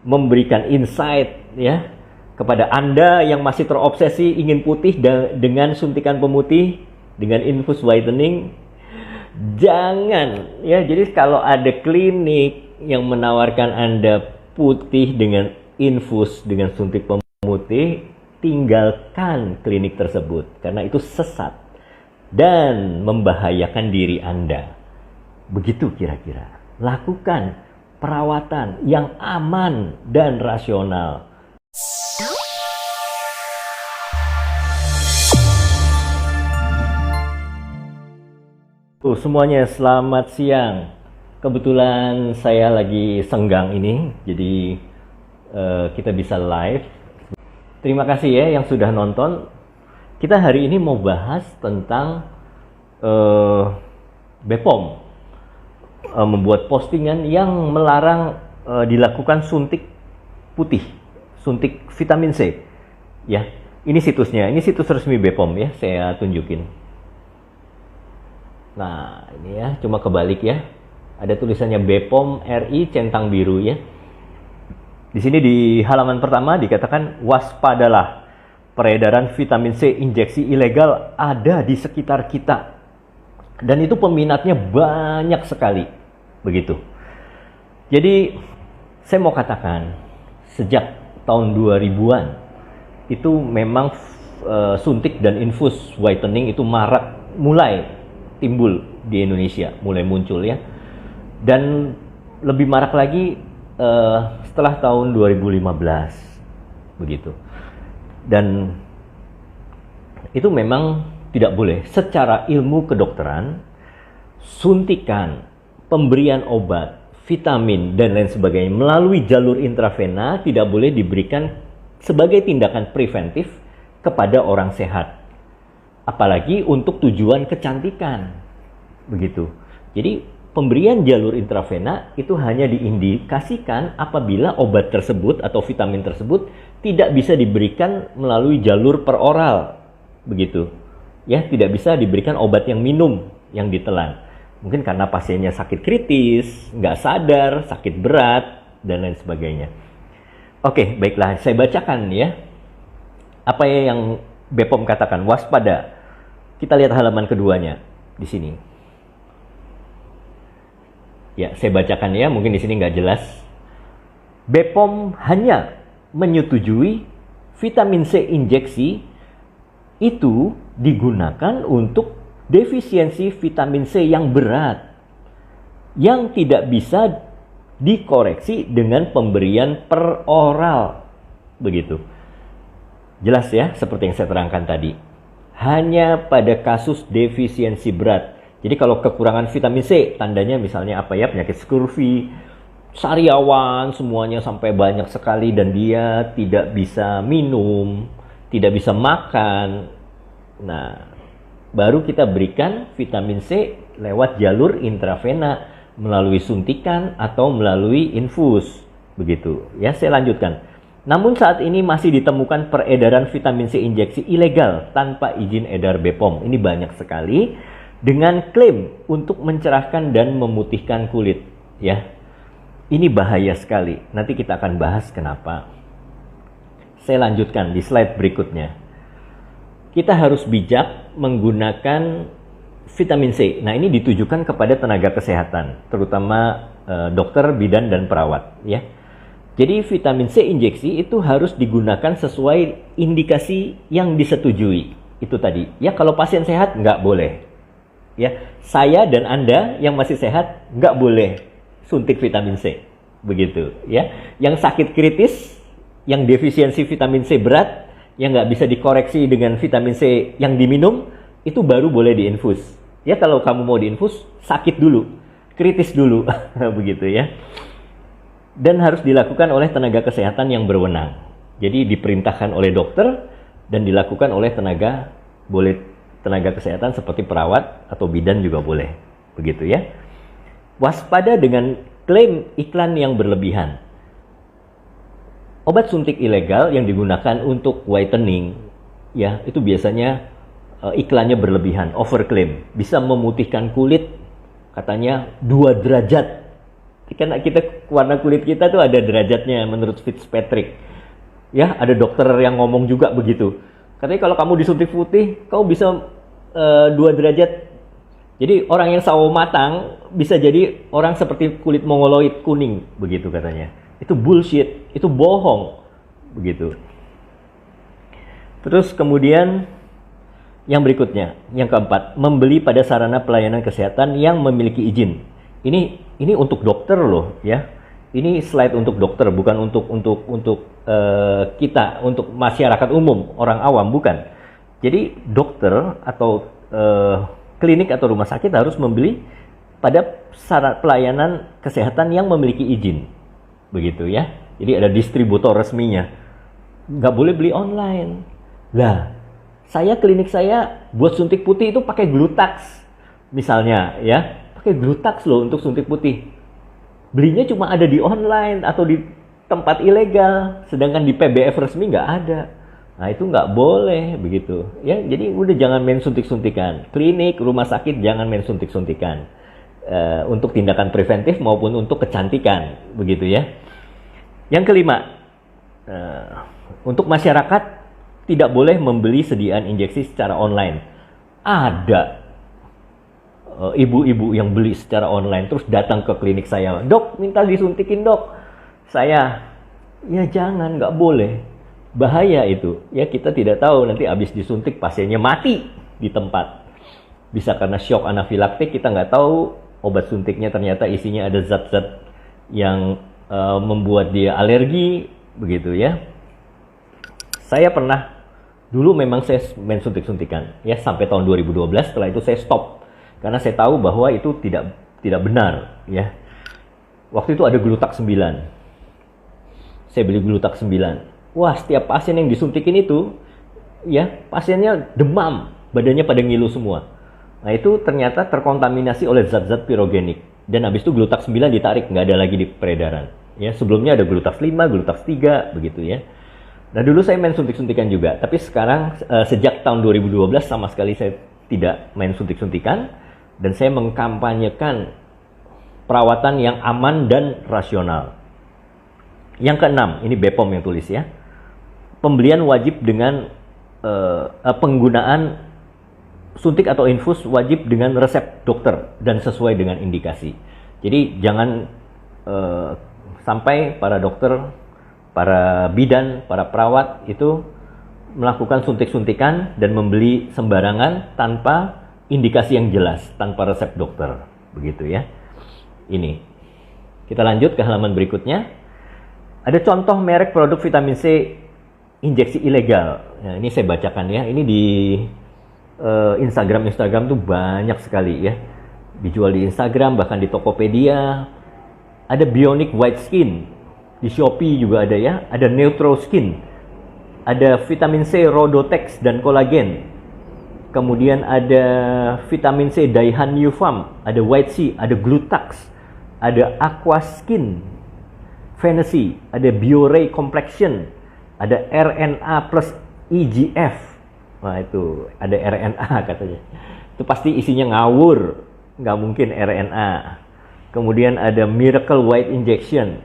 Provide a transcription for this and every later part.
memberikan insight ya kepada Anda yang masih terobsesi ingin putih dengan suntikan pemutih, dengan infus whitening. Jangan ya. Jadi kalau ada klinik yang menawarkan Anda putih dengan infus dengan suntik pemutih, tinggalkan klinik tersebut karena itu sesat dan membahayakan diri Anda. Begitu kira-kira. Lakukan perawatan yang aman dan rasional. Semuanya selamat siang. Kebetulan saya lagi senggang ini, jadi kita bisa live. Terima kasih ya yang sudah nonton. Kita hari ini mau bahas tentang BPOM membuat postingan yang melarang dilakukan suntik putih, suntik vitamin C. Ya, ini situsnya. Ini situs resmi BPOM ya, saya tunjukin. Nah, ini ya, cuma kebalik ya. Ada tulisannya BPOM RI centang biru ya. Di sini di halaman pertama dikatakan waspadalah, peredaran vitamin C injeksi ilegal ada di sekitar kita. Dan itu peminatnya banyak sekali. Begitu. Jadi, saya mau katakan sejak tahun 2000-an itu memang suntik dan infus whitening itu mulai timbul di Indonesia, mulai muncul ya. Dan lebih marak lagi setelah tahun 2015 begitu. Dan itu memang tidak boleh. Secara ilmu kedokteran, suntikan, pemberian obat, vitamin dan lain sebagainya melalui jalur intravena tidak boleh diberikan sebagai tindakan preventif kepada orang sehat. Apalagi untuk tujuan kecantikan. Begitu. Jadi pemberian jalur intravena itu hanya diindikasikan apabila obat tersebut atau vitamin tersebut tidak bisa diberikan melalui jalur peroral. Begitu. Ya, tidak bisa diberikan obat yang minum, yang ditelan. Mungkin karena pasiennya sakit kritis, nggak sadar, sakit berat, dan lain sebagainya. Oke, baiklah. Saya bacakan ya. Apa yang BPOM katakan, waspada. Kita lihat halaman keduanya di sini. Ya, saya bacakan ya, mungkin di sini nggak jelas. BPOM hanya menyetujui vitamin C injeksi itu digunakan untuk defisiensi vitamin C yang berat, yang tidak bisa dikoreksi dengan pemberian peroral. Begitu. Jelas ya, seperti yang saya terangkan tadi. Hanya pada kasus defisiensi berat. Jadi kalau kekurangan vitamin C, tandanya misalnya apa ya, penyakit scurvy, sariawan, semuanya sampai banyak sekali dan dia tidak bisa minum, tidak bisa makan. Nah, baru kita berikan vitamin C lewat jalur intravena melalui suntikan atau melalui infus. Begitu. Ya, saya lanjutkan. Namun saat ini masih ditemukan peredaran vitamin C injeksi ilegal tanpa izin edar BPOM. Ini banyak sekali dengan klaim untuk mencerahkan dan memutihkan kulit. Ya, ini bahaya sekali. Nanti kita akan bahas kenapa. Saya lanjutkan di slide berikutnya. Kita harus bijak menggunakan vitamin C. Nah, ini ditujukan kepada tenaga kesehatan, terutama dokter, bidan, dan perawat. Ya. Jadi vitamin C injeksi itu harus digunakan sesuai indikasi yang disetujui. Itu tadi. Ya, kalau pasien sehat nggak boleh. Ya, saya dan Anda yang masih sehat nggak boleh suntik vitamin C. Begitu. Ya, yang sakit kritis, yang defisiensi vitamin C berat, yang nggak bisa dikoreksi dengan vitamin C yang diminum, itu baru boleh diinfus. Ya, kalau kamu mau diinfus, sakit dulu, kritis dulu, begitu ya. Dan harus dilakukan oleh tenaga kesehatan yang berwenang. Jadi diperintahkan oleh dokter dan dilakukan oleh tenaga kesehatan seperti perawat atau bidan juga boleh. Begitu ya. Waspada dengan klaim iklan yang berlebihan. Obat suntik ilegal yang digunakan untuk whitening ya, itu biasanya iklannya berlebihan, overklaim. Bisa memutihkan kulit katanya 2 derajat. Karena warna kulit kita tuh ada derajatnya menurut Fitzpatrick. Ya, ada dokter yang ngomong juga begitu. Katanya kalau kamu disuntik putih, kamu bisa 2 derajat. Jadi orang yang sawo matang bisa jadi orang seperti kulit mongoloid kuning, begitu katanya. Itu bullshit, itu bohong, begitu. Terus kemudian yang berikutnya, yang keempat, membeli pada sarana pelayanan kesehatan yang memiliki izin. Ini untuk dokter loh, ya. Ini slide untuk dokter, bukan untuk kita, untuk masyarakat umum, orang awam, bukan. Jadi dokter atau klinik atau rumah sakit harus membeli pada sarana pelayanan kesehatan yang memiliki izin, begitu ya. Jadi ada distributor resminya. Nggak boleh beli online. Lah, klinik saya buat suntik putih itu pakai Glutax, misalnya ya, pakai Glutax loh untuk suntik putih. Belinya cuma ada di online atau di tempat ilegal, sedangkan di PBF resmi nggak ada. Nah itu nggak boleh begitu. Ya, jadi udah jangan main suntik-suntikan. Klinik, rumah sakit jangan main suntik-suntikan. Untuk tindakan preventif maupun untuk kecantikan, begitu ya. Yang kelima, untuk masyarakat tidak boleh membeli sediaan injeksi secara online. Ada ibu-ibu yang beli secara online terus datang ke klinik saya, dok minta disuntikin dok. Saya, ya jangan, nggak boleh, bahaya itu. Ya kita tidak tahu nanti habis disuntik pasiennya mati di tempat. Bisa karena shock anafilaktik, kita nggak tahu obat suntiknya ternyata isinya ada zat-zat yang membuat dia alergi, begitu ya. Saya pernah, dulu memang saya main suntik-suntikan ya sampai tahun 2012, setelah itu saya stop. Karena saya tahu bahwa itu tidak benar, ya. Waktu itu ada Glutax 9. Saya beli Glutax 9. Wah, setiap pasien yang disuntikin itu, ya, pasiennya demam, badannya pada ngilu semua. Nah, itu ternyata terkontaminasi oleh zat-zat pirogenik. Dan habis itu Glutax 9 ditarik, nggak ada lagi di peredaran. Ya, sebelumnya ada Glutax 5, Glutax 3, begitu ya. Nah, dulu saya main suntik-suntikan juga, tapi sekarang sejak tahun 2012 sama sekali saya tidak main suntik-suntikan. Dan saya mengkampanyekan perawatan yang aman dan rasional. Yang keenam, ini BPOM yang tulis ya. Pembelian wajib dengan penggunaan suntik atau infus wajib dengan resep dokter dan sesuai dengan indikasi. Jadi jangan sampai para dokter, para bidan, para perawat itu melakukan suntik-suntikan dan membeli sembarangan tanpa indikasi yang jelas, tanpa resep dokter, begitu ya. Ini. Kita lanjut ke halaman berikutnya. Ada contoh merek produk vitamin C injeksi ilegal. Nah, ini saya bacakan ya. Ini di Instagram tuh banyak sekali ya. Dijual di Instagram, bahkan di Tokopedia. Ada Bionic White Skin. Di Shopee juga ada ya. Ada Neutro Skin. Ada vitamin C Rhodotex dan kolagen. Kemudian ada vitamin C Dihanyuvam, ada White Sea, ada Glutax, ada Aqua Skin, Fantasy, ada Bioray Complexion, ada RNA plus EGF. Nah itu ada RNA katanya. Itu pasti isinya ngawur, nggak mungkin RNA. Kemudian ada Miracle White Injection.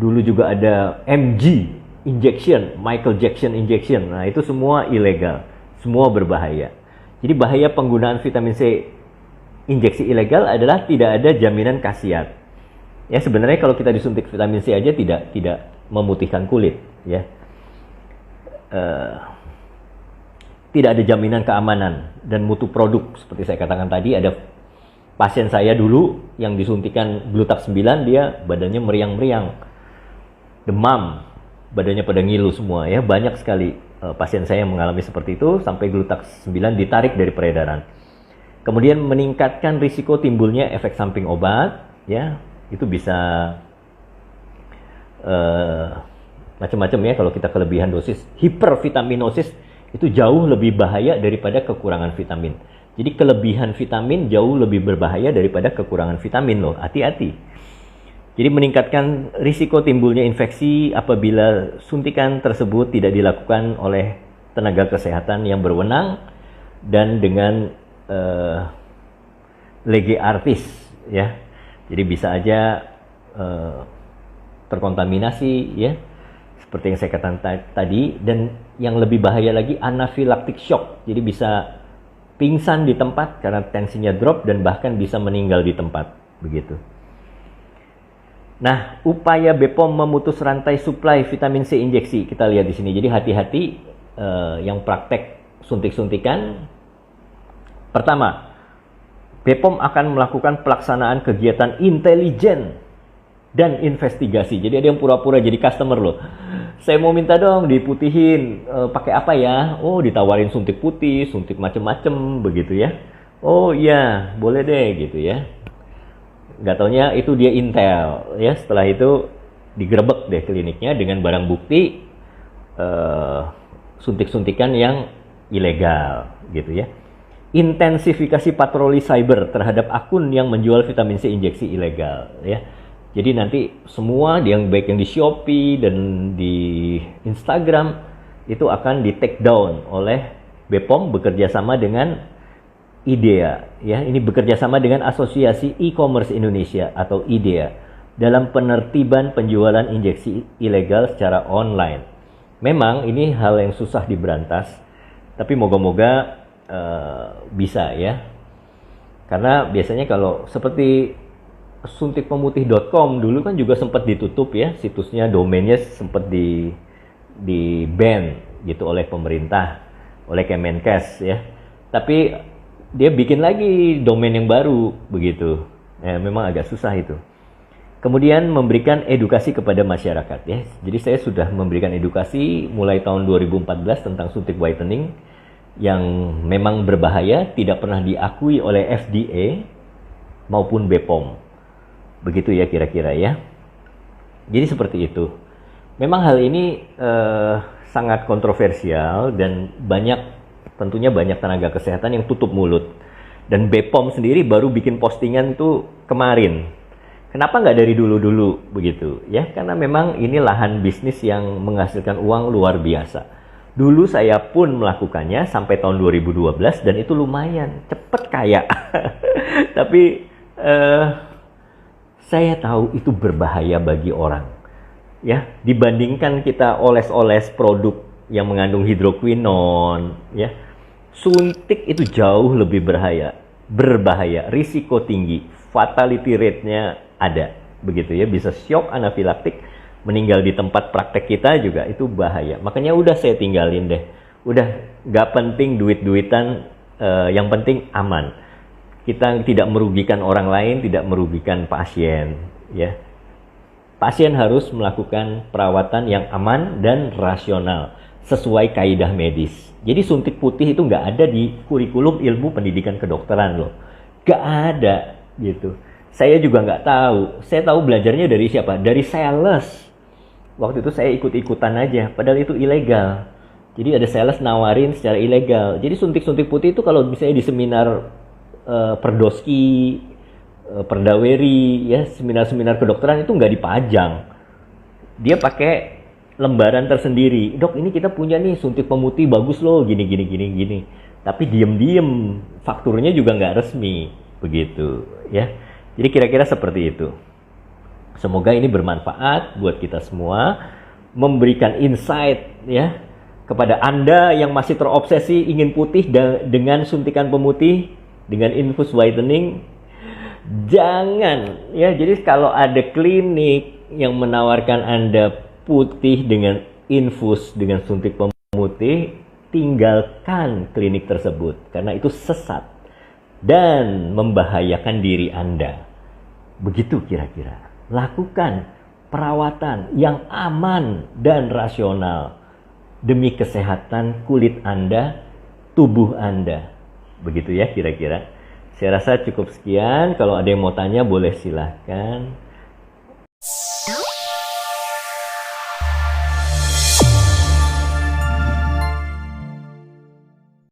Dulu juga ada MG Injection, Michael Jackson Injection. Nah itu semua ilegal. Semua berbahaya. Jadi bahaya penggunaan vitamin C injeksi ilegal adalah tidak ada jaminan khasiat. Ya sebenarnya kalau kita disuntik vitamin C aja tidak memutihkan kulit, ya. Tidak ada jaminan keamanan dan mutu produk. Seperti saya katakan tadi, ada pasien saya dulu yang disuntikan Glutax 9, dia badannya meriang-meriang, demam, badannya pada ngilu semua, ya. Banyak sekali pasien saya yang mengalami seperti itu sampai Glutax 9 ditarik dari peredaran. Kemudian meningkatkan risiko timbulnya efek samping obat, ya. Itu bisa macam-macam ya kalau kita kelebihan dosis. Hipervitaminosis itu jauh lebih bahaya daripada kekurangan vitamin. Jadi kelebihan vitamin jauh lebih berbahaya daripada kekurangan vitamin loh. Hati-hati. Jadi meningkatkan risiko timbulnya infeksi apabila suntikan tersebut tidak dilakukan oleh tenaga kesehatan yang berwenang dan dengan lege artis, ya. Jadi bisa aja terkontaminasi ya, seperti yang saya katakan tadi. Dan yang lebih bahaya lagi, anaphylactic shock, jadi bisa pingsan di tempat karena tensinya drop dan bahkan bisa meninggal di tempat begitu. Nah, upaya BPOM memutus rantai suplai vitamin C injeksi kita lihat di sini. Jadi hati-hati yang praktek suntik-suntikan. Pertama, BPOM akan melakukan pelaksanaan kegiatan intelijen dan investigasi. Jadi ada yang pura-pura jadi customer loh. Saya mau minta dong diputihin, pakai apa ya? Oh, ditawarin suntik putih, suntik macem-macem begitu ya. Oh iya, boleh deh gitu ya. Nggak taunya itu dia intel ya. Setelah itu digerebek deh kliniknya dengan barang bukti suntik-suntikan yang ilegal gitu ya. Intensifikasi patroli cyber terhadap akun yang menjual vitamin C injeksi ilegal ya. Jadi nanti semua yang baik yang di Shopee dan di Instagram itu akan di take down oleh BPOM bekerja sama dengan IDEA ya. Ini bekerja sama dengan Asosiasi E-commerce Indonesia atau IDEA dalam penertiban penjualan injeksi ilegal secara online. Memang ini hal yang susah diberantas, tapi moga-moga bisa ya. Karena biasanya kalau seperti suntikpemutih.com dulu kan juga sempat ditutup ya, situsnya, domainnya sempat di ban gitu oleh pemerintah, oleh Kemenkes ya. Tapi dia bikin lagi domain yang baru begitu. Memang agak susah itu. Kemudian memberikan edukasi kepada masyarakat ya. Jadi saya sudah memberikan edukasi mulai tahun 2014 tentang suntik whitening yang memang berbahaya, tidak pernah diakui oleh FDA maupun BPOM. Begitu ya kira-kira ya. Jadi seperti itu. Memang hal ini sangat kontroversial dan tentunya banyak tenaga kesehatan yang tutup mulut. Dan BPOM sendiri baru bikin postingan itu kemarin. Kenapa nggak dari dulu-dulu begitu ya? Karena memang ini lahan bisnis yang menghasilkan uang luar biasa. Dulu saya pun melakukannya sampai tahun 2012 dan itu lumayan cepet kaya. Tapi saya tahu itu berbahaya bagi orang. Ya, dibandingkan kita oles-oles produk yang mengandung hidroquinon, ya. Suntik itu jauh lebih berbahaya, risiko tinggi, fatality rate-nya ada. Begitu ya, bisa shock anafilaktik, meninggal di tempat praktek kita juga itu bahaya. Makanya udah saya tinggalin deh. Udah nggak penting duit-duitan, yang penting aman. Kita tidak merugikan orang lain, tidak merugikan pasien ya. Pasien harus melakukan perawatan yang aman dan rasional sesuai kaidah medis. Jadi suntik putih itu nggak ada di kurikulum ilmu pendidikan kedokteran loh. Nggak ada gitu. Saya juga nggak tahu. Saya tahu belajarnya dari siapa? Dari sales. Waktu itu saya ikut-ikutan aja, padahal itu ilegal. Jadi ada sales nawarin secara ilegal. Jadi suntik-suntik putih itu kalau misalnya di seminar Perdoski, Perdaweri, ya seminar-seminar kedokteran itu nggak dipajang. Dia pakai lembaran tersendiri. Dok, ini kita punya nih suntik pemutih bagus loh, gini. Tapi diem-diem, fakturnya juga nggak resmi, begitu, ya. Jadi kira-kira seperti itu. Semoga ini bermanfaat buat kita semua, memberikan insight, ya, kepada Anda yang masih terobsesi ingin putih dengan suntikan pemutih, dengan infus whitening. Jangan ya, jadi kalau ada klinik yang menawarkan Anda putih dengan infus dengan suntik pemutih, tinggalkan klinik tersebut karena itu sesat dan membahayakan diri Anda. Begitu kira-kira. Lakukan perawatan yang aman dan rasional demi kesehatan kulit Anda, tubuh Anda. Begitu ya kira-kira. Saya rasa cukup sekian. Kalau ada yang mau tanya boleh silahkan.